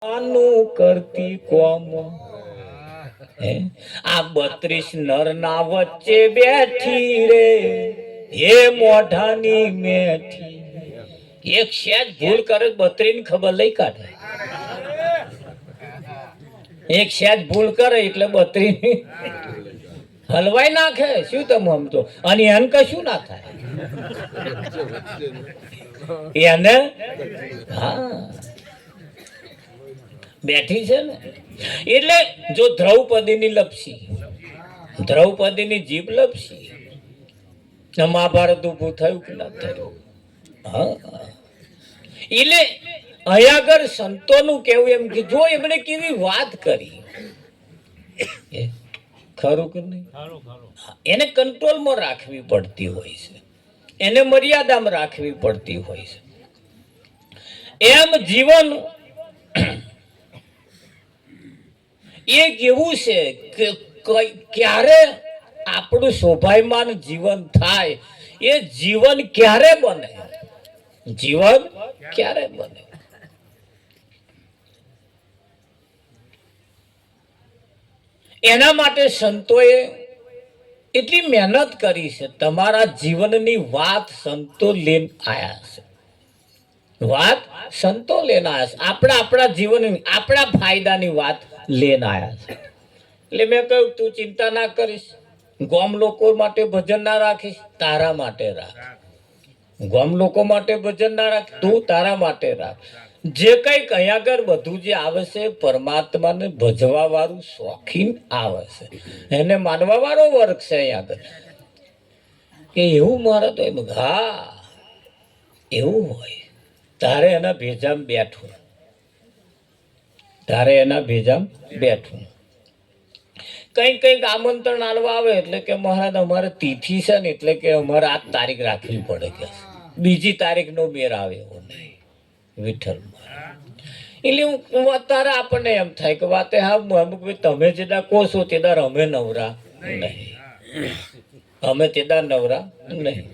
આનું કરતી કોમ આ 32 નરના વચ્ચે બેઠી રે હે મોઢાની મેઠી. એક સેજ ભૂલ કરે 32 ની ખબર લઈ કાઢે. એક સેજ ભૂલ કરે એટલે 32 હલવાઈ નાખે. શું તમે સમજો? અને એને કશું ના થાય એને. હા, બેઠી છે ને એટલે જો દ્રૌપદીની લપસી, દ્રૌપદીની જીભ લપસી, મહાભારત ઉભું થયું કે ના થયું? હા, એટલે અહીંયા સંતોનું કેવું એમ કે જો એમણે કેવી વાત કરી, ખરું કે નહીં? એને કંટ્રોલમાં રાખવી પડતી હોય છે, એને મર્યાદામાં રાખવી પડતી હોય છે. એમ જીવન એક એવું છે કે ક્યારે આપણું શોભાયમાન જીવન થાય, એ જીવન ક્યારે બને? જીવન ક્યારે બને? એના માટે સંતોએ એટલી મહેનત કરી છે. તમારા જીવનની વાત સંતો લઈને આયા છે, વાત સંતો લઈને આવ્યા છે. આપણા જીવનની, આપણા ફાયદાની વાત લઈને આવ્યા છે. એટલે મેં કહ્યું તું ચિંતા ના કરીશ, ગામ લોકો માટે ભજન ના રાખીશ, તારા માટે રાખ. ગામ લોકો માટે ભજન ના રાખ, તું તારા માટે રાખ. જે કંઈક અહીંયા આગળ બધું જે આવે છે પરમાત્માને ભજવા વાળું શોખીન આવે છે, એને માનવા વાળો વર્ગ છે અહીંયા આગળ. કે એવું મારે તો એમ, હા એવું હોય. તારે એના ભેજામાં બેઠું, તારે એના ભેજામાં બેઠું. કંઈક આમંત્રણ આલવા આવે એટલે કે મહારાજ અમારે તિથિ છે ને, એટલે કે અમારે આ તારીખ રાખવી પડે, કે બીજી તારીખ નો મેર આવે એવો નહીં વિઠ્ઠલ. એટલે હું અત્યારે આપણને એમ થાય કે વાતે હા તમે જેદા કહો છો તેદાર અમે નવરા નહીં, અમે તેદાર નવરા નહીં.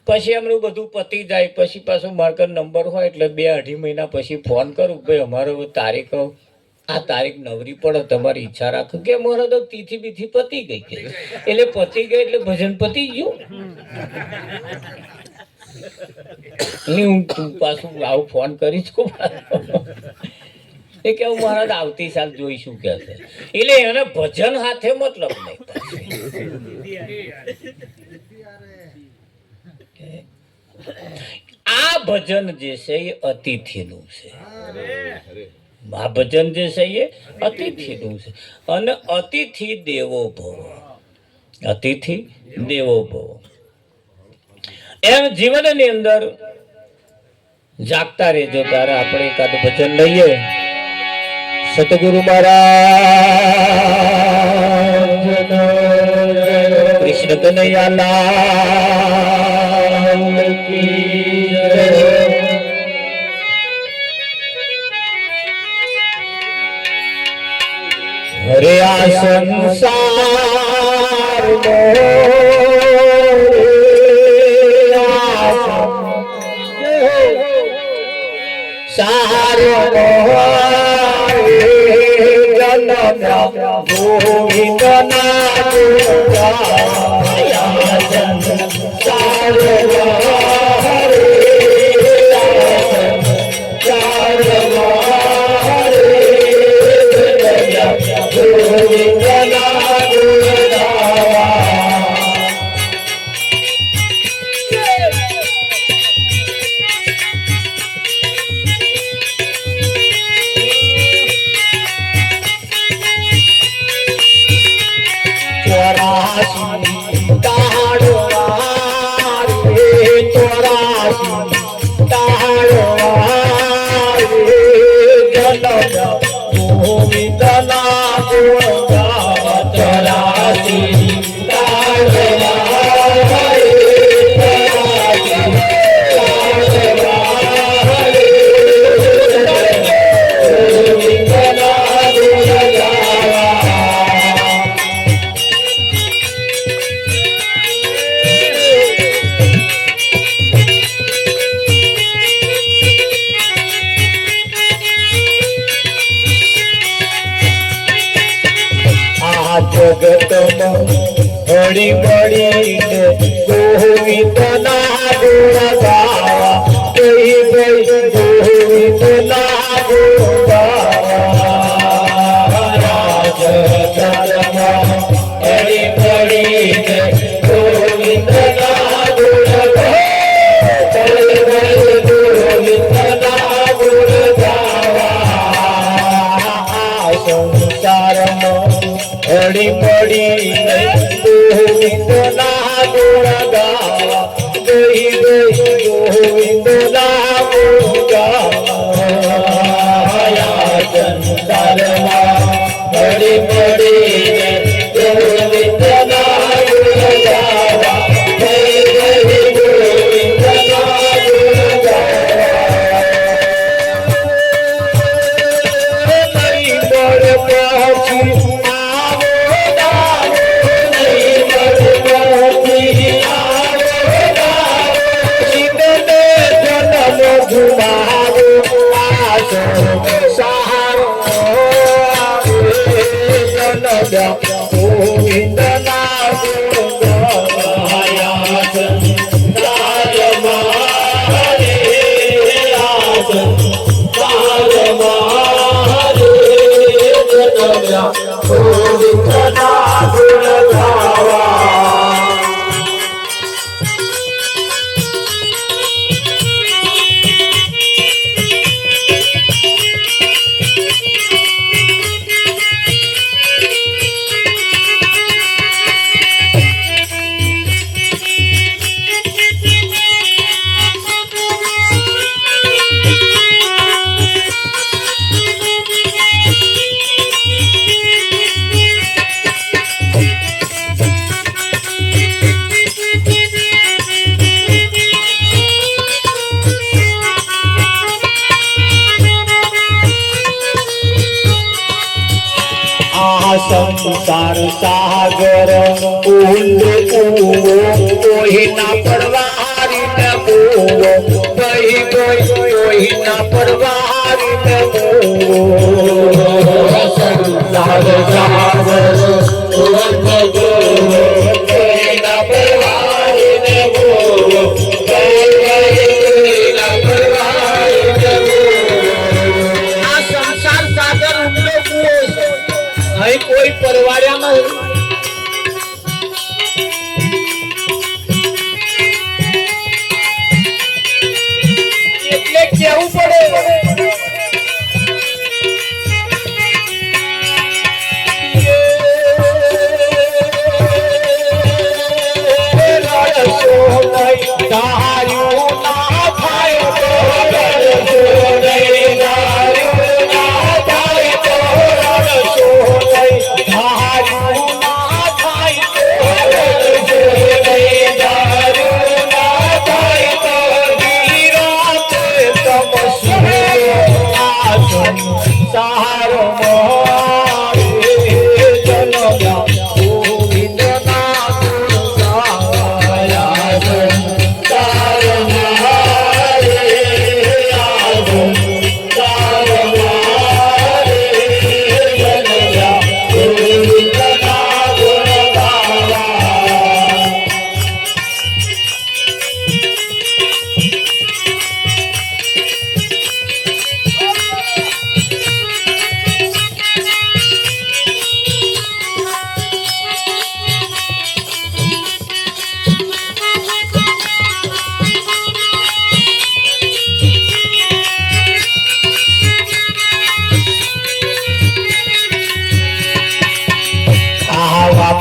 પછી એમનું બધું પતી જાય પછી પાછું માર્કર નંબર હોય એટલે 2-2.5 મહિના પછી ફોન કરું, ભાઈ અમારો તારીખ આ તારીખ નવરી પડે, તમારી ઈચ્છા રાખો. કે મારે તો તિથિ બીથી પતી ગઈ. કે એટલે પતી ગઈ એટલે ભજન પતી ગયું. હું પાછું આવું ફોન કરીશ એ કે હું મહારાજ આવતી સાલ જોઈશું કે છે. એટલે એને ભજન હાથે મતલબ નહીં. આ ભજન જે છે એ અતિથિનું છે. આ ભજન જે છે એ અતિથિનું છે. અને અતિથિ દેવો ભવ, અતિથિ દેવો ભવ. એમ જીવનની અંદર જાગતા રહેજો. ત્યારે આપણે એકાદ ભજન લઈએ. સતગુરુ મહારાજ કૃષ્ણ કનૈયાલાલ કી જય. હરે આ સંસાર સારો ગોવિંદ જગતમાં હળી મળીને ગોવિંદના ગુણ ગાવા ગઈ ગોવિંદના ગુણ ગાવા રાજકારણમાં હળી મળીને ગોવિંદના ગુણ ગાવા ગોવિંદના ગુણ ગાવા સંસારમાં હળી મળીને ગોવિંદના ગુણ ગાવા ગઈ ગોવિંદના ગુણ ગાવા સંસારમાં હળી મળીને ગોવિંદના ગુણ ગાવા ગઈ ગોવિંદના ગુણ ગાવા નહીં મળે પછી ગોવિંદના ગુણ ગાયા ગોવિંદના ગુણ ગાવા સંસાર સાગર ઊંડો કૂવો કોઈના પરવારી ન કૂવો ગઈ કોઈના પરવારી ન કૂવો સંસાર સાગર ઊંડો કૂવો કોઈના પરવારી ન કૂવો કોઈના પરવારી ન કૂવો આ સંસાર સાગર ઊંડો કૂવો અહીં કોઈ પરવાડ્યા નહીં એટલે કેવું પડે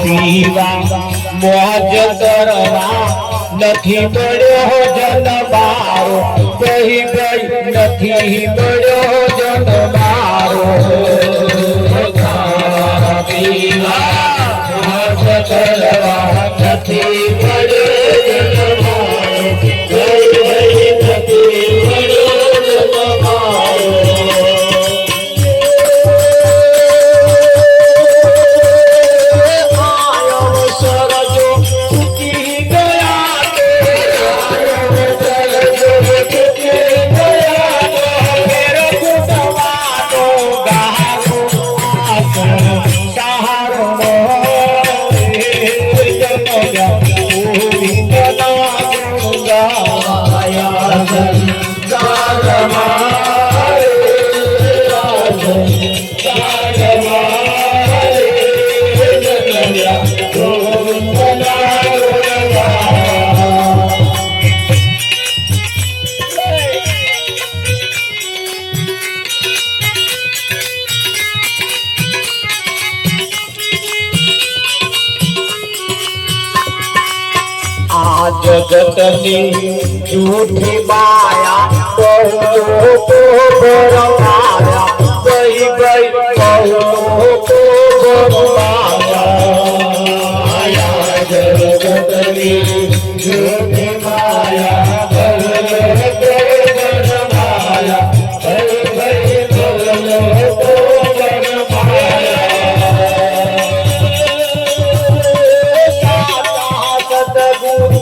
પીવા મોજ કરવા નથી મળ્યો જનમારો કહી ગઈ નથી મળ્યો જનમારો પીવા મોજ કરવા નથી મળ્યો જનમારો કહી ગઈ નથી મળ્યો જનમારો जगतनी झूठी माया बहुओं को बरमाया गई गई बहुओं को बरमाया जगतनी झूठी माया बहुओं को बरमाया गई गई बहुओं को बरमाया सतगुरु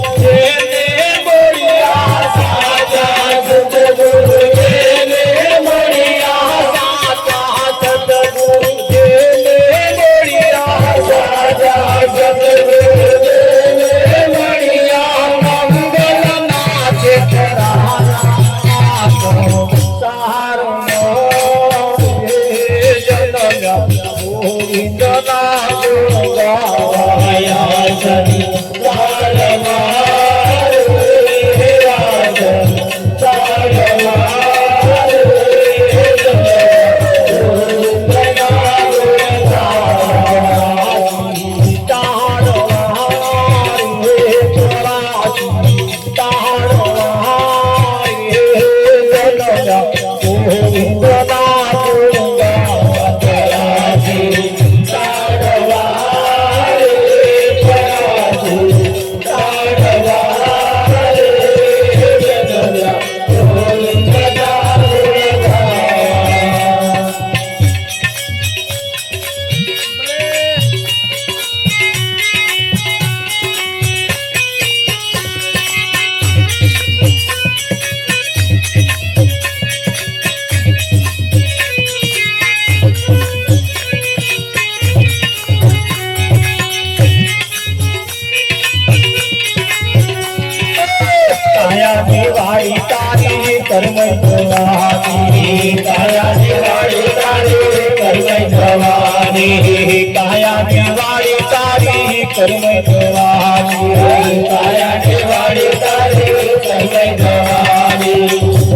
दिवाळी तारी कर्मय भवानी काया दिवाळी तारी कर्मय भवानी काया दिवाळी तारी कर्मय भवानी काया दिवाळी तारी कर्मय भवानी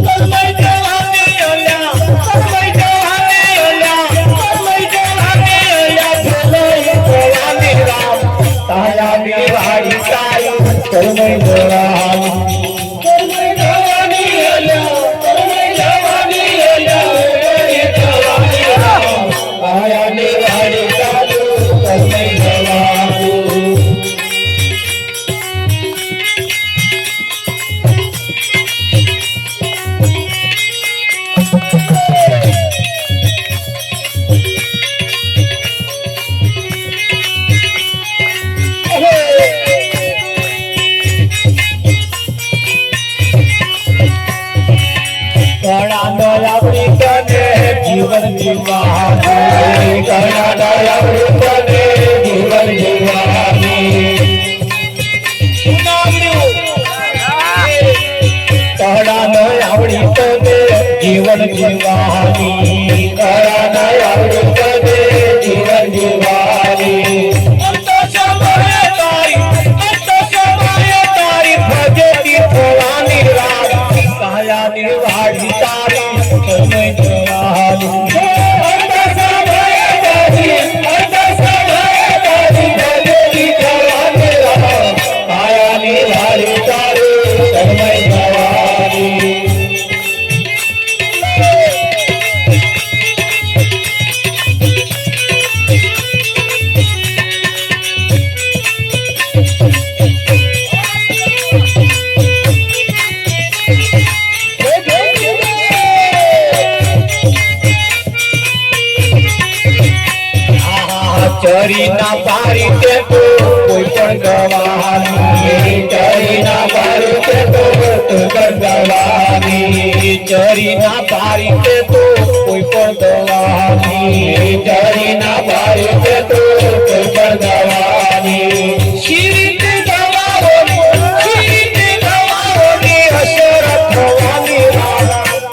कर्मय भवानी ओल्या कर्मय भवानी ओल्या कर्मय भवानी ओल्या कर्मय भवानी राम काया दिवाळी तारी कर्मय भवानी जीवन जीवानी जीवन जीवानी कड़ा न आवड़ी तने जीवन जीवानी कड़ा न आवड़ी तने जीवन जीवानी अंत समय तारी भजती भवानी राम काया निवाड़ी तारी कर्मय भवानी चरी ना पारी के तो कोई पण गवानी चरी ना पारी के तो कोई पण गवानी चरी ना पारी के तो कोई पण गवानी चरी ना पारी के तो कोई पण गवानी शिरीत गवावनी हसरत भवानी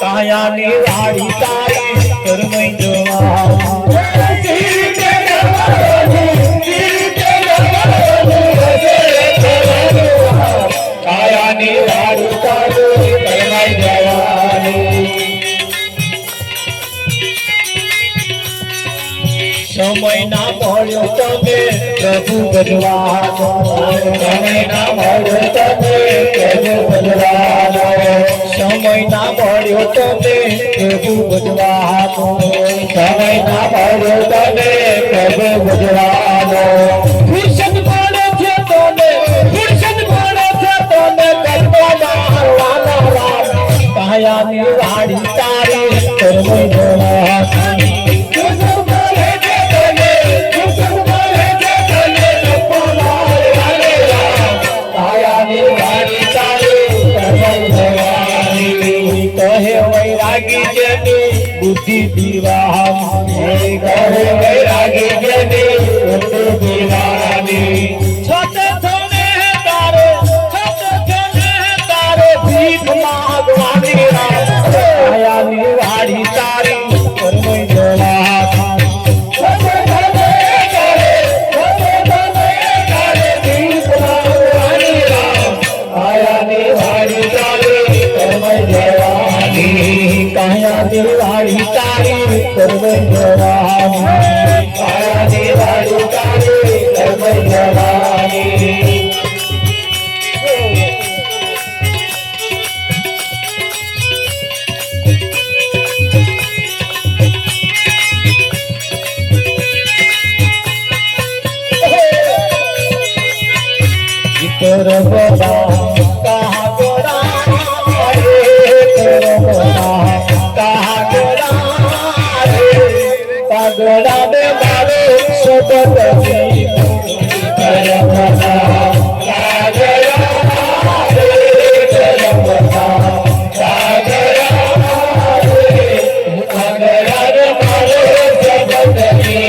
काया निवाड़ी तारी कर्मय સમય ના મળ્યો તમે પ્રભુ ભજવાનો, સમય ના મળ્યો તમે પ્રભુ ભજવાનો, સમય ના મળ્યો તમે પ્રભુ ભજવાનો, સમય ના મળ્યો તમે પ્રભુ ભજવાનો. ફુરસદ મળે છે તને, ફુરસદ મળે છે તને કલ્પના હારવાના રામ, કાયાની વાડી તારી કર્મ જવાતી. वैरागी जनी बुद्धि दीवानी, कहे वैरागी जनी बुद्धि दीवानी. छोटे छोटे हैं तारे, छोटे छोटे हैं तारे भीख मांगवानी राम, आया निवाड़ी तारी कर्म जवाती. छोटे छोटे तारे, छोटे छोटे तारे भीख मांगवानी राम, आया निवाड़ी तारी कर्म जवाती. काया दिवाड़ी तारी कर्म जवानी, काया दिवाड़ी तारी कर्म जवानी. करबला कहाँ गोरा रे, करबला कहाँ गोरा रे, पगड़ा दे मारो सदत की. करबला कहाँ गोरा रे, करबला कहाँ गोरा रे, पगड़ा दे मारो सदत की.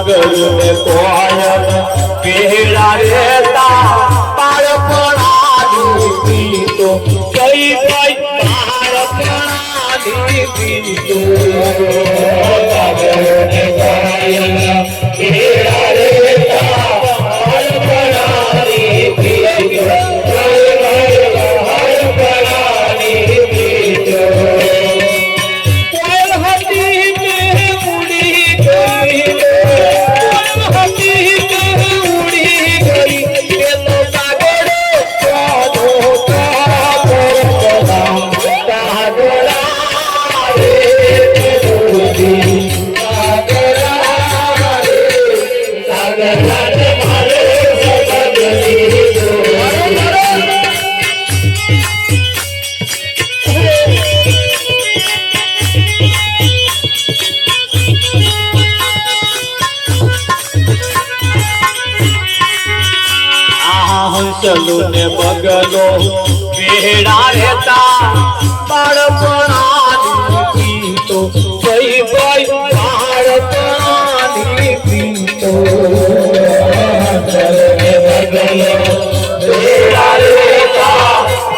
ગરુને કોયલ પેડા રહેતા બાળપણાની પીતો, કઈ કઈ બાળપણાની પીતો. ગરુને કોયલ પેડા રહેતા બાળપણાની પીતો, કઈ કઈ બાળપણાની પીતો. કોયલ હતી કે ઉડી ગઈ, હંસલો ને બગલો વેડા રહેતા બાળપણાની પીતો, કઈ કઈ બાળપણાની પીતો. હંસલો ને બગલો વેડા રહેતા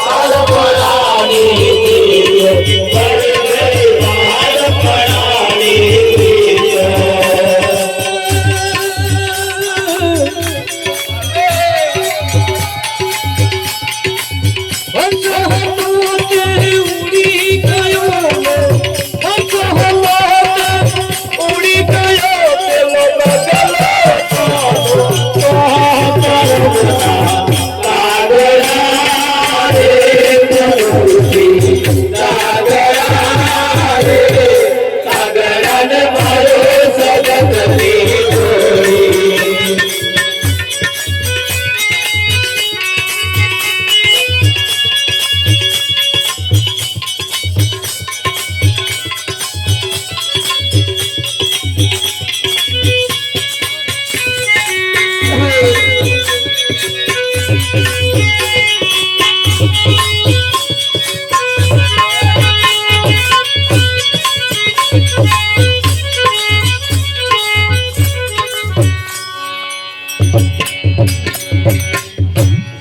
બાળપણાની પીતો, કઈ કઈ બાળપણાની પીતો.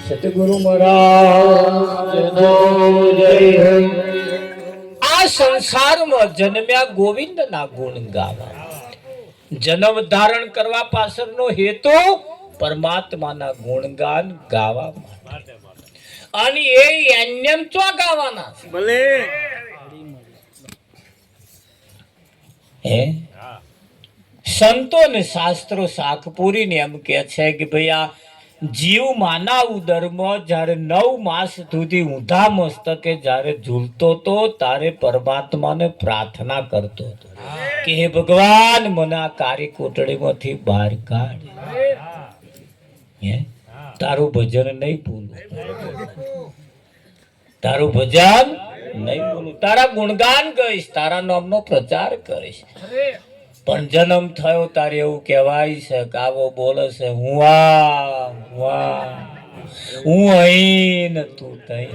સતગુરુ મહારાજનો જય હો. આ સંસારમાં જન્મ્યા ગોવિંદના ગુણ ગાવા, જન્મ ધારણ કરવા પાછળનો હેતુ પરમાત્માના ગુણગાન ગાવા માટે. અને એ એન્યમ ચો ગાવાના ભલે હે. સંતો ને શાસ્ત્રો શાકપુરી ને એમ કે છે કે ભાઈ આ જીવ માના ઉદરમાં જ્યારે 9 માસ સુધી ઊંધા મસ્તકે જ્યારે ઝૂલતો તો તારે પરમાત્માને પ્રાર્થના કરતો હતો કે હે ભગવાન મને આ કાળી કોટડીમાંથી બહાર કાઢ. હે તારું ભજન નહીં ભૂલું, તારું ભજન નહીં ભૂલું, તારા ગુણગાન કરીશ, તારા નામનો પ્રચાર કરીશ. પણ જન્મ થયો તારે એવું કહેવાય છે કે આવો બોલે છે હું અહીં ને તું તઈ.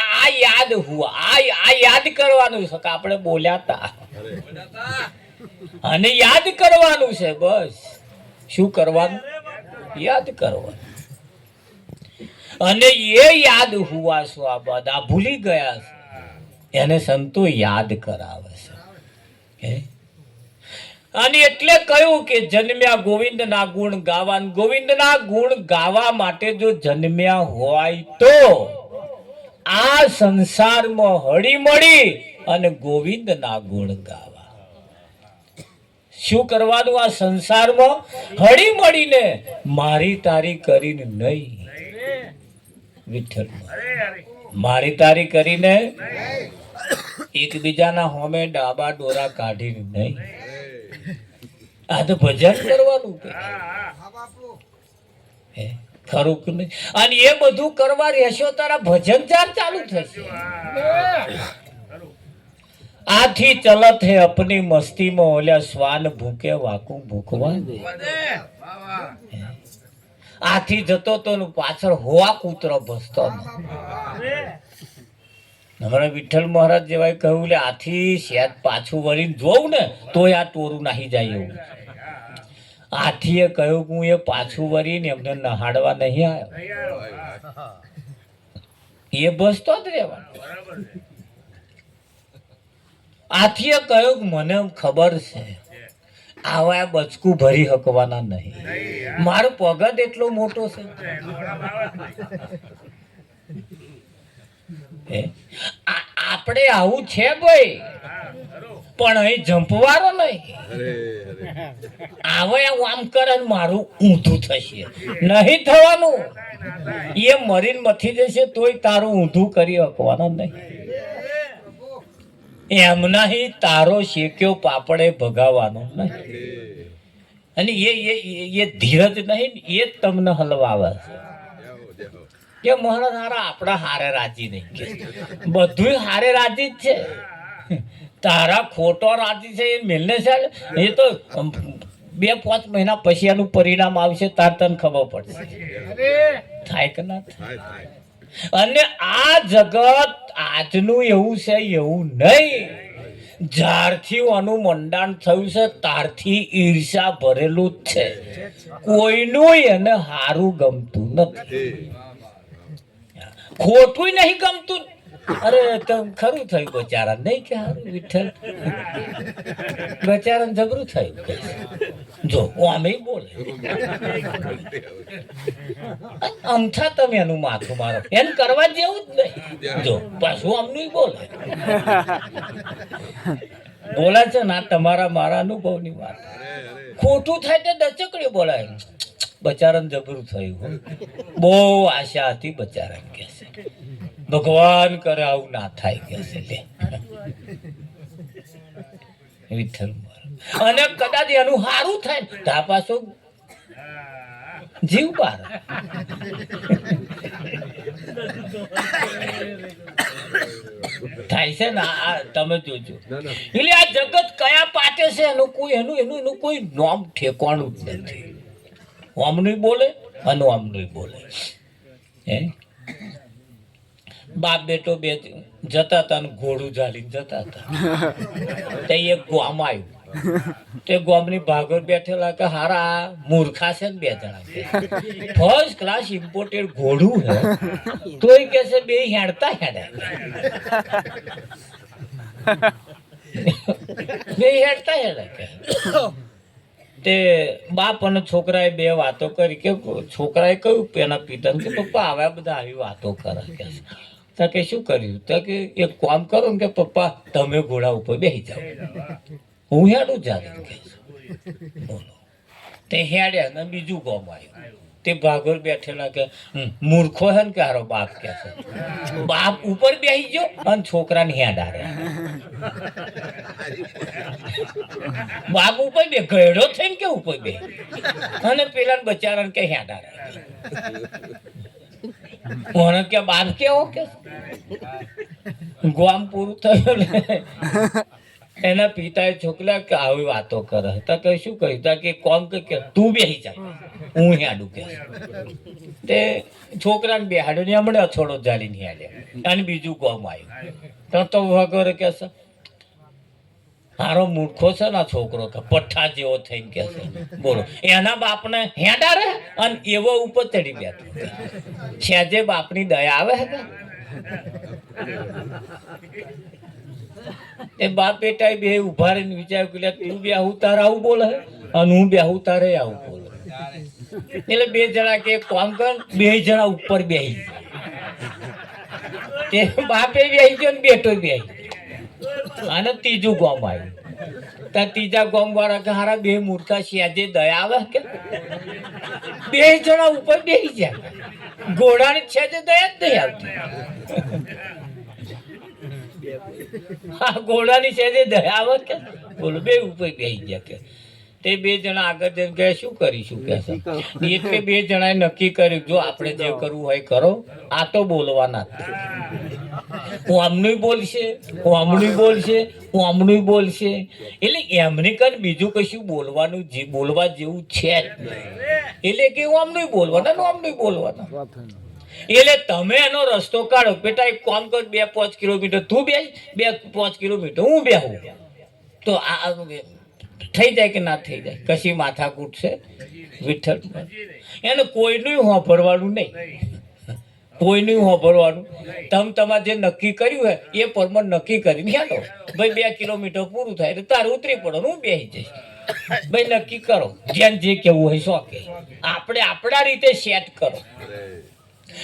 આ યાદ હુઆ, આ યાદ કરવાનું છે કે આપણે બોલ્યા તા અને યાદ કરવાનું છે. બસ શું કરવાનું? યાદ કરવાનું. અને એ યાદ હુઆ છો આ બધા ભૂલી ગયા છે એને સંતો યાદ કરાવે છે. અને એટલે કહ્યું કે જન્મ્યા ગોવિંદના ગુણ ગાવા. ગોવિંદના ગુણ ગાવા માટે જો જન્મ્યા હોય તો આ સંસારમાં હળી મળી અને ગોવિંદના ગુણ ગાવા. શું કરવાનું? આ સંસારમાં હળી મળીને મારી તારી કરીને નહીં, વિઠ્ઠલ મારી તારી કરીને એકબીજાના હોમે ડાબા ડોરા કાઢીને નહીં. આ તો ભજન કરવાનું ખરું કે નહીં? અને એ બધું કરવા રહેશો તારા ભજન ચાર ચાલુ થશે. આથી ચલત હે અપની મસ્તીમાં ઓલ્યા શ્વાન ભૂકે વાકું ભૂકવા દે. આથી જતો તો પાછળ હોવા કૂતરો ભસતો. હમણાં વિઠ્ઠલ મહારાજ જેવાય કહ્યું લે આથી શેદ પાછું વળીને જોઉં ને તો આ ટોરું નાહી જાય એવું. આથીએ કહ્યું હું એ પાછું વળીને એમને નહાડવા નહીં આવ્યો, એ બસતો જ રહેવાનો. આથીએ કહ્યું મને ખબર છે આવા બચકું ભરી હકવાના નહીં, મારો પગત એટલો મોટો છે. આપણે આવું છે ભાઈ, પણ અહીં જંપવારો નહીં. આવે આમ કરે મારું ઊંધું થશે, નહીં થવાનું. એ મરીને મથી જશે તોય તારું ઊંધું કરી હકવાનો નહીં. એમના તારો શેક્યો પાપડે ભગાવાનો નહીં. અને એ ધીરજ નહીં, એ જ તમને હલવાવે છે કે મહારાજ હારા આપણા હારે રાજી નહીં, કે બધું હારે રાજી જ છે. તારા ખોટો રાજી છે એ મેલને ચાલે. એ તો 2-5 મહિના પછી એનું પરિણામ આવશે તાર તને ખબર પડશે થાય કે ના થાય. અને આ જગત આજનું એવું છે એવું નહીં. જ્યારથી આનું મંડાણ થયું છે તારથી ઈર્ષા ભરેલું જ છે. કોઈનું એને હારું ગમતું નથી, ખોટું નહીં ગમતું. અરે તમ ખરું થયું બચારા નહીં કે હારું વિઠ્ઠલ બચારા જબરું થયું. જો આમે બોલે અમથા તમે એનું માથું મારો એને કરવા જેવું જ નહીં. જો પાછું આમનું બોલે બોલા છે ના તમારા મારા અનુભવની વાત. ખોટું થાય તો દચકડી બોલાય. બચારાને જબરું થયું, બહુ આશા હતી બચારાને કે છે ભગવાન કરે આવું ના થાય કે છે. વિઠ્ઠલ અને કદાચ એનું સારું થાય તા પાછું જીવ બાર. થાય છે ને આ તમે જોજો. એટલે આ જગત કયા પાટે છે એનું કોઈ એનું કોઈ નામ ઠેકાણું જ નથી. આમનું બોલે અને આમનું બોલે. હે બાપ બેટો બે જતા હતા ને ઘોડું ઝાલીને જતા હતા. તે એક ગામ આવ્યું, તે ગોમની ભાગોર બેઠેલા કે હારા મૂર્ખા છે ને બે જણા ફર્સ્ટ ક્લાસ ઇમ્પોર્ટેડ ઘોડું હે તોય કે છે બે હેડતા હેડે બે હેડતા હેડે કે તે બાપ અને છોકરાએ બે વાતો કરી કે છોકરાએ કહ્યું એના પિતાને કે પપ્પા આવ્યા બધા આવી વાતો કરે કે તો કે શું કર્યું તો કે એક કામ કરો ને કે પપ્પા તમે ઘોડા ઉપર બેસી જાઓ હું હેડું જાતે કે બોલો તે હેડ્યા ને બીજું ગામ આવ્યું તે ભાગોર બેઠેલા કે મૂર્ખો હે ને કે હારો બાપ કે છે બાપ ઉપર બેસી ગયો અને છોકરાને હેડારે બાપ ઉપર બે ગયડો થઈને કે ઉપર બે અને પેલા બચારાને કે હેડારે મને કે બાપ કેવો કે ગામ પૂરું થયું એના પિતાએ છોકરા કે આવી વાતો કરે તા કે શું કહ્યું કે કોમ કે તું બેસી જા હું હેડું કે તે છોકરાને બેહાડ્યો ને હમણાં થોડો જાલીને હેડ્યા અને બીજું કોમ આવ્યું તો વગર કે છે હારો મૂર્ખો છે ને છોકરો કે પઠ્ઠા જેવો થઈને કે છે બોલો એના બાપને હેડા રે અને એવો ઉપર ચડી બેઠો છે જે બાપની દયા આવે છે એ બાપ બેટા બે ઉભા રહીને વિચાર્યું કે તું બે આવું તારે આવું બોલે અને હું બે આવું તારે આવું બોલે એટલે બે જણા કે કામ કર બે જણા ઉપર બેસી તે બાપે બેસી ગયો ને બેટો બેસી અને ત્રીજું ગામ આવ્યું ત્યાં ત્રીજા ગામ વાળા કે હારા બે મૂર્ખા છે દયા આવે કે બે જણા ઉપર બેસી જાય ઘોડાની છે જે દયા જ નહીં આવતી હા ઘોડાની છે જે દયા આવે કે બોલો બે ઉપર બેસી ગયા કે તે બે જણા આગળ જઈને કે શું કરીશું કે એટલે બે જણાએ નક્કી કર્યું જો આપણે જે કરવું હોય કરો આ તો બોલવાના હું આમનું બોલશે હું આમનું બોલશે હું આમનું બોલશે એટલે એમને કઈ બીજું કશું બોલવાનું જે બોલવા જેવું છે જ નહીં એટલે કે હું આમનું બોલવાના હું આમનું બોલવાના એટલે તમે એનો રસ્તો કાઢો બેટા એક કામ કર 2-5 કિલોમીટર તું બે 2-5 કિલોમીટર હું બેહું તો આ થઈ જાય કે ના થઈ જાય કશી માથાકૂટ છે વિઠ્ઠલ એને કોઈનું વાપરવાનું નહીં કોઈનું વાપરવાનું તમારે જે નક્કી કર્યું હોય એ પ્રમાણે નક્કી કરીને હેલો ભાઈ 2 કિલોમીટર પૂરું થાય એટલે તારે ઉતરી પડો હું બેસી જઈશ ભાઈ નક્કી કરો જેમ જે કેવું હોય શોખે આપણે આપણા રીતે સેટ કરો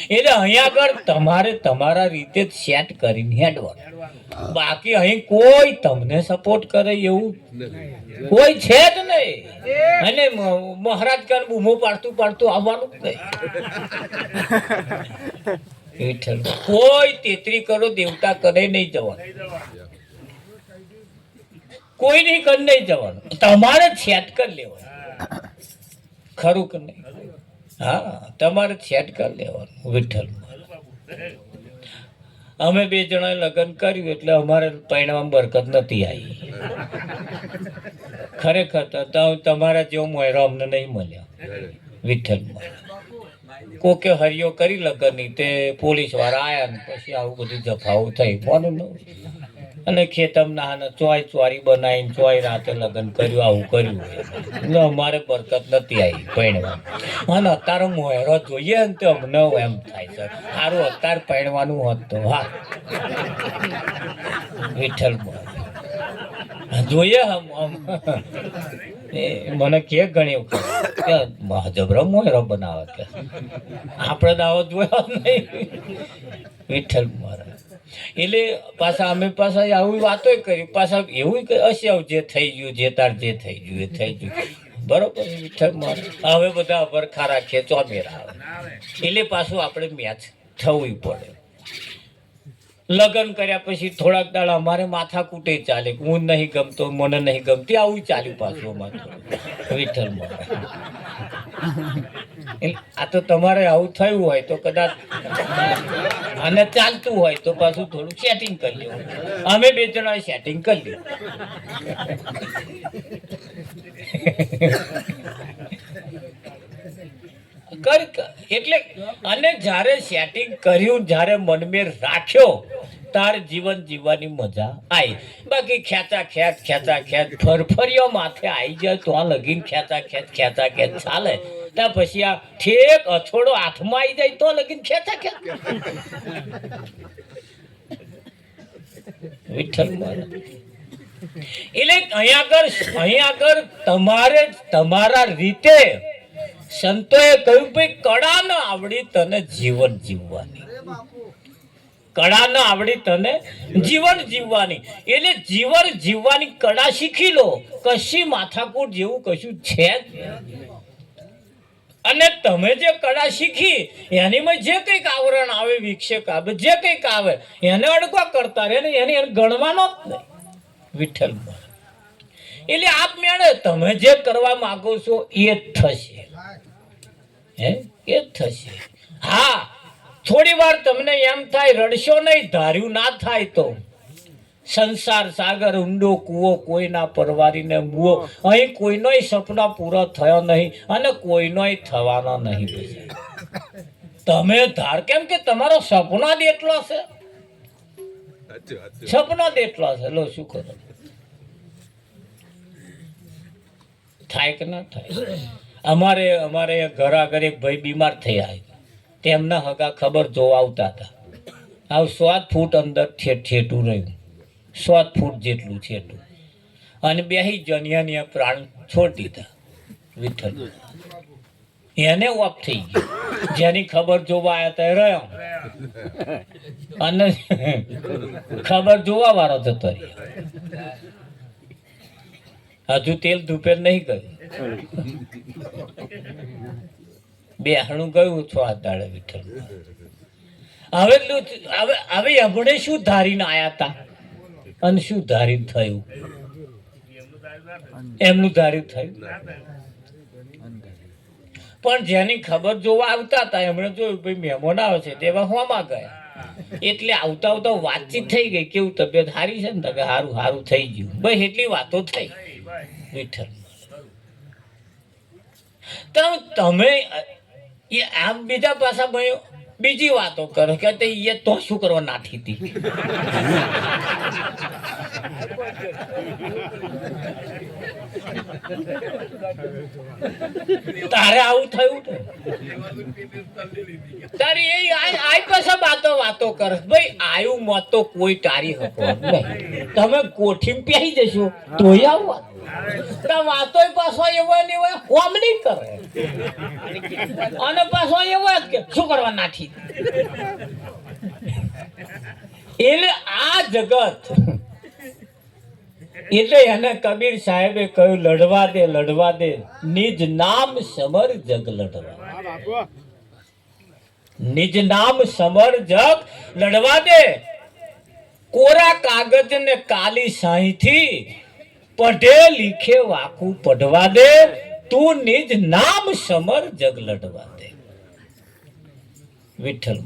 એટલે અહીંયા આગળ તમારે તમારા રીતે જ સેટ કરીને હેડવાનું બાકી અહીં કોઈ તમને સપોર્ટ કરે એવું કોઈ છે જ નહીં અને મહારાજ કર બૂમો પાડતું પાડતું આવવાનું જ નહીં કોઈ 33 કરોડ દેવતા કરે નહીં જવાનું કોઈ નહીં કરી નહીં જવાનું તમારે જ સેટ કરી લેવાનું ખરું કે નહીં હા તમારે સેટ કરી લેવાનું વિઠ્ઠલ અમે બે જણાએ લગ્ન કર્યું એટલે અમારે પરિણામ બરકત નથી આવી ખરેખર તમારા જેવો મોયરો અમને નહીં મળ્યો વિઠ્ઠલમાં કોકે હરિયો કરી લગ્નની તે પોલીસ વાળા આવ્યા ને પછી આવું બધું જફાવું થઈ કોનું અને ખેતમના ચોય ચોરી બનાવીને ચોય રાતે લગ્ન કર્યું આવું કર્યું એટલે અમારે બરકત નથી આવી પૈણવા અને અત્યારે મોહેરો જોઈએ ને તો અમને એમ થાય છે સારું અત્યારે પૈણવાનું હોત તો હા વિઠ્ઠલ જોઈએ મને કે ઘણી વખત કે જબરો મોહેરો બનાવે કે આપણે દાવો જોયો નહીં વિઠ્ઠલ મહારાજ એટલે પાછા અમે પાછા આવી વાતો કરી પાછા એવું હશે જે થઈ ગયું જે તાર જે થઈ ગયું એ થઈ ગયું બરોબર હવે બધા વરખા રાખીએ ચોમેરા આવે એટલે પાછું આપણે મેચ થવું પડે લગ્ન કર્યા પછી થોડાક દાડા અમારે માથા કૂટે ચાલે હું નહીં ગમતો મને નહીં ગમતી આવું ચાલ્યું પાછું અમારે વિઠ્ઠલમાં આ તો તમારે આવું થયું હોય તો કદાચ અને ચાલતું હોય તો પાછું થોડું સેટિંગ કરી લેવું અમે બે જણાએ સેટિંગ કરી લેવું એટલે અને જ્યારે સેટિંગ કર્યું જ્યારે મનમેર રાખ્યો તાર જીવન જીવવાની મજા આવી. બાકી ખેંચા ખેંચ ફરફરિયો માથે આવી જાય તો આ લગીન ખેંચા ખેંચ ચાલે. ત્યાં પછી આ ઠેક અથોડો હાથમાં આવી જાય તો લગીન ખેંચા ખેંચ. વિઠ્ઠલ મહારાજ એટલે અહીંયા આગળ તમારે તમારા રીતે સંતોએ કહ્યું ભાઈ કળા ન આવડી તને જીવન જીવવાની, કળા ન આવડી તને જીવન જીવવાની. એટલે જીવન જીવવાની કળા શીખી લો. કશી માથાકૂટ જેવું કશું છે જ. અને તમે જે કળા શીખી એનીમાં જે કંઈક આવરણ આવે, વિક્ષેપ આવે, જે કંઈક આવે એને અડકવા કરતા રહે ને એને ગણવાનો જ નહીં. વિઠ્ઠલ એટલે આપ મેળે તમે જે કરવા માંગો છો એ જ થશે. એ જ થશે. હા, થોડી વાર તમને એમ થાય રડશો નહીં, ધાર્યું ના થાય તો સંસાર સાગર ઊંડો કૂવો કોઈના પરવારીને મુઓ. અહીં કોઈનોય સપના પૂરા થયો નહીં અને કોઈનોય થવાનો નહીં. તમે ધાર કેમ કે તમારો સપના જ એટલો છે, સપનો જ એટલો છે. લો શું કરો, થાય કે ના થાય? અમારે ઘર આગળ એક ભાઈ બીમાર થયા, તેમના હગા ખબર જોવા આવતા હતા. આવ 7 ફૂટ અંદર ઠેઠું રહ્યું, 7 ફૂટ જેટલું છેટું, અને બેહી જનિયાની પ્રાણ છોડી દીધા. વિઠ્ઠલ એને ઓફ થઈ ગયું. જેની ખબર જોવા આવ્યા હતા રહ્યો અને ખબર જોવા વાળો જતો રહ્યો. હજુ તેલ ધૂપે નહીં ગયું, બેહણું ગયું 6 દાડે. વિઠ્ઠલ હવે હમણે શું ધારીને આયા હતા અને શું ધારીને થયું? એમનું ધાર્યું થયું. પણ જેની ખબર જોવા આવતા હતા એમણે જોયું ભાઈ મહેમાન આવે છે તેવા હોમાં ગયા. એટલે આવતા આવતા વાતચીત થઈ ગઈ, કેવું તબિયત સારી છે ને? સારું સારું થઈ ગયું. બસ એટલી વાતો થઈ. વિઠ્ઠલ તમે આમ બીજા પાછા ભાઈ બીજી વાતો કરો કે એ તો શું કરવા નાઠી હતી. તારે આવું થયું તારી એ આઈ પાછા વાતો કરે. ભાઈ આયું મત તો કોઈ ટારી શકો નહીં. તમે કોઠી પહેરી જશો તોય આવવા વાતો પાછો એવો ને એવો કોમ નહીં કરે. અને પાછો એવો જ કે શું કરવા નાઠી. એટલે આ જગત, એટલે એને કબીર સાહેબે કહ્યું લડવા દે નિજ નામ સમર જગ લડવા. નિજ નામ સમર જગ લડવા દે. કોરા કાગજ ને કાલી શાહી થી પઢે લીખે વાકું પઢવા દે. તું નિજ નામ સમર જગ લડવા દે. વિઠ્ઠલ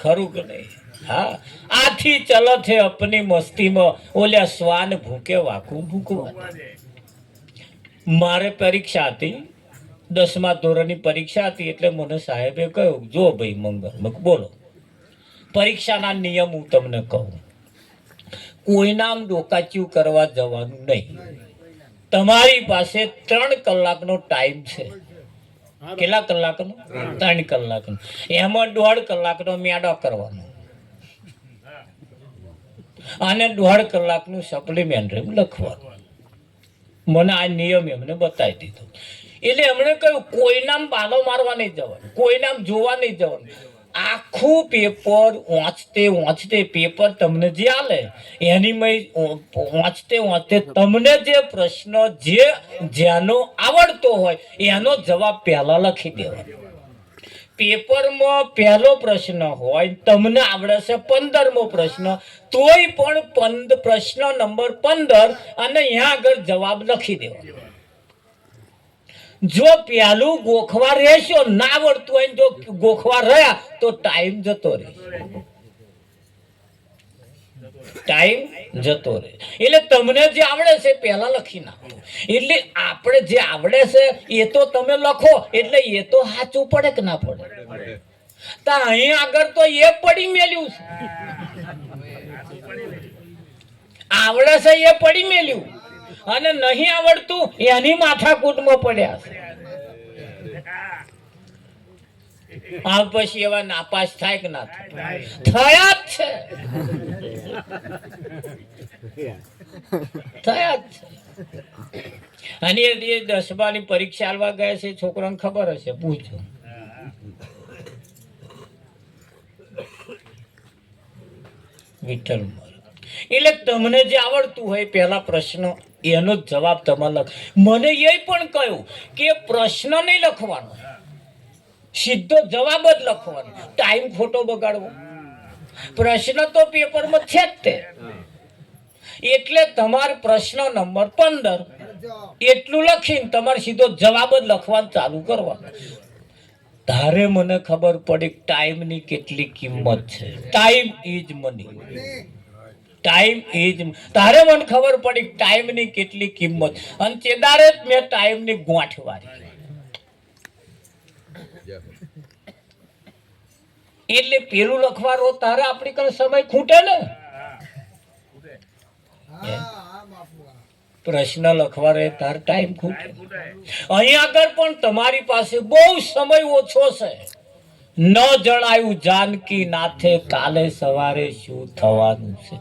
ખરું કે નહીં? હા, આથી ચલત હે અપની મસ્તીમાં ઓલ્યા શ્વાન ભૂકે વાકું ભૂકવા. મારે પરીક્ષા હતી, 10મા ધોરણની પરીક્ષા હતી. એટલે મને સાહેબે કહ્યું જો ભાઈ મંગળ બોલો પરીક્ષાના નિયમ હું તમને કહું. કોઈનામ ડોકાચ્યું કરવા જવાનું નહીં. તમારી પાસે 3 કલાકનો ટાઈમ છે. કેટલા કલાકનો? 3 કલાકનો. એમાં 1.5 કલાકનો મેડો કરવાનો અને 1.5 કલાકનું સપ્લિમેન્ટરી લખવાનું. મને આ નિયમ એમને બતાવી દીધો. એટલે એમણે કહ્યું કોઈનામ બાલો મારવા નહીં જવાનું, કોઈનામ જોવા નહીં જવાનું. આખું પેપર વાંચતે પેપર તમને જે આલે એની વાંચતે તમને જે પ્રશ્ન જેનો આવડતો હોય એનો જવાબ પહેલા લખી દેવાનો. પેપરમાં પહેલો પ્રશ્ન હોય તમને આવડે છે 15મો પ્રશ્ન, તોય પણ પ્રશ્ન નંબર 15 અને અહીંયા આગળ જવાબ લખી દેવાનો. જો પહેલું ગોખવા રહેશો ના આવડતું હોય જો ગોખવા રહ્યા તો ટાઈમ જતો રહે. એટલે તમને જે આવડે છે પહેલા લખી નાખો. એટલે આપણે જે આવડે છે એ તો તમે લખો એટલે એ તો સાચું પડે કે ના પડે? તો અહીં આગળ તો એ પડી મેલ્યું છે. આવડે છે એ પડી મેલ્યું અને નહીં આવડતું એની માથાકૂટમાં પડ્યા છે. આ પછી એવા નાપાસ થાય કે ના થાય? થયા જ છે, થયા જ છે. અને એ 10માની પરીક્ષા આલવા ગયા છે, છોકરાને ખબર હશે, પૂછો. વિઠ્ઠલ એટલે તમને જે આવડતું હોય પહેલા પ્રશ્ન એનો જ જવાબ તમારે લખ. મને એ પણ કહ્યું કે પ્રશ્ન નહીં લખવાનો, સીધો જવાબ જ લખવાનો. ટાઈમ ખોટો બગાડવો, પ્રશ્ન તો પેપરમાં છે જ તે. એટલે તમારે પ્રશ્ન નંબર 15 એટલું લખીને તમારે સીધો જવાબ જ લખવાનું ચાલુ કરવાનું. તારે મને ખબર પડી ટાઈમની કેટલી કિંમત છે. Time is money. Time is, તારે મને ખબર પડી ટાઈમની કેટલી કિંમત. અને ચેદારે જ મેં ટાઈમની ગોઠ વાળી. એટલે પેલું લખવાનો તારે આપણી કઈ સમય ખૂટે ને. પ્રશ્ન લખવાનો તાર ટાઈમ ખૂટે. અહીં આગળ પણ તમારી પાસે બહુ સમય ઓછો છે. ન જણાયું જાનકી નાથે કાલે સવારે શું થવાનું છે.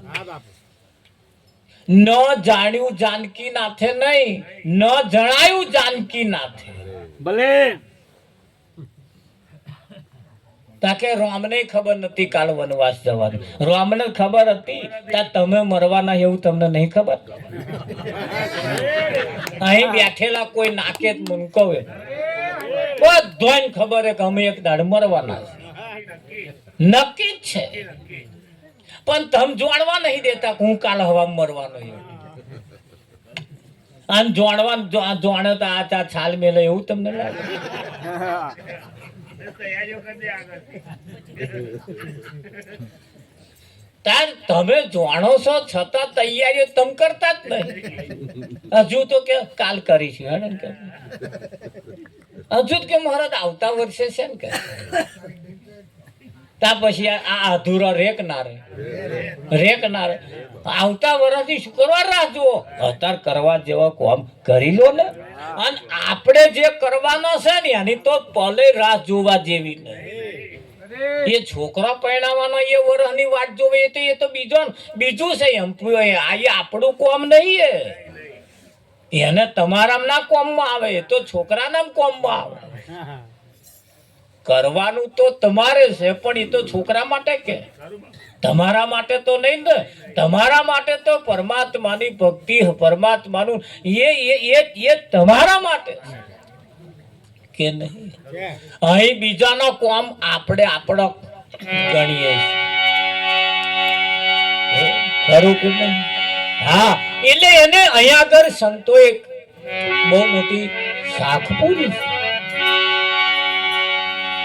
ન જાણ્યું જાનકી નાથે નહીં, ન જણાયું જાનકી નાથે. ભલે તાકે રામને ખબર નથી કાલ વનવાસ જવાનું. રામને ખબર હતી ત્યાં તમે મરવાના એવું તમને નહીં ખબર? અહીં બેઠેલા કોઈ નાકે જ મુનકવે બધાને ખબર હે કે અમે એક દાડ મરવાના છે, નક્કી જ છે. પણ તમે જાણવા નહીં દેતા હું કાલ હવા મરવાનો. આમ જાણવા જાણે તો આ છાલ મેલે એવું તમને લાગે? તમે જાણો છો છતાં તૈયારીઓ તમે કરતા જ નહીં. હજુ તો કે કાલ કરીશું, હે કે હજુ કે મહારાજ આવતા વર્ષે છે ને કે તા પછી આ અધૂરા રેકનારે આવતા વર્ષથી શુક્રવાર રાહ જુઓ. અત્યારે કરવા જેવા કામ કરી લો ને. અને આપણે જે કરવાનો છે ને એની તો પલે રાહ જોવા જેવી નહીં. એ છોકરા પરણાવવાનો એ વર્ષની વાત જોવે એ તો બીજું છે. એમ આ આપણું કોમ નહીં. એને તમારા ના કોમમાં આવે, એ તો છોકરાના કોમમાં આવે. કરવાનું તો તમારે છે પણ એ તો છોકરા માટે કે તમારા માટે તો નહીં ને. તમારા માટે તો પરમાત્માની ભક્તિ, પરમાત્માનું એ તમારા માટે કે નહીં. અહીં બીજાનો કોમ આપણે આપણો ગણીએ ખરું કે નહીં? હા, એટલે એને અહીંયા આગળ સંતોએ બહુ મોટી શાખ પૂરી.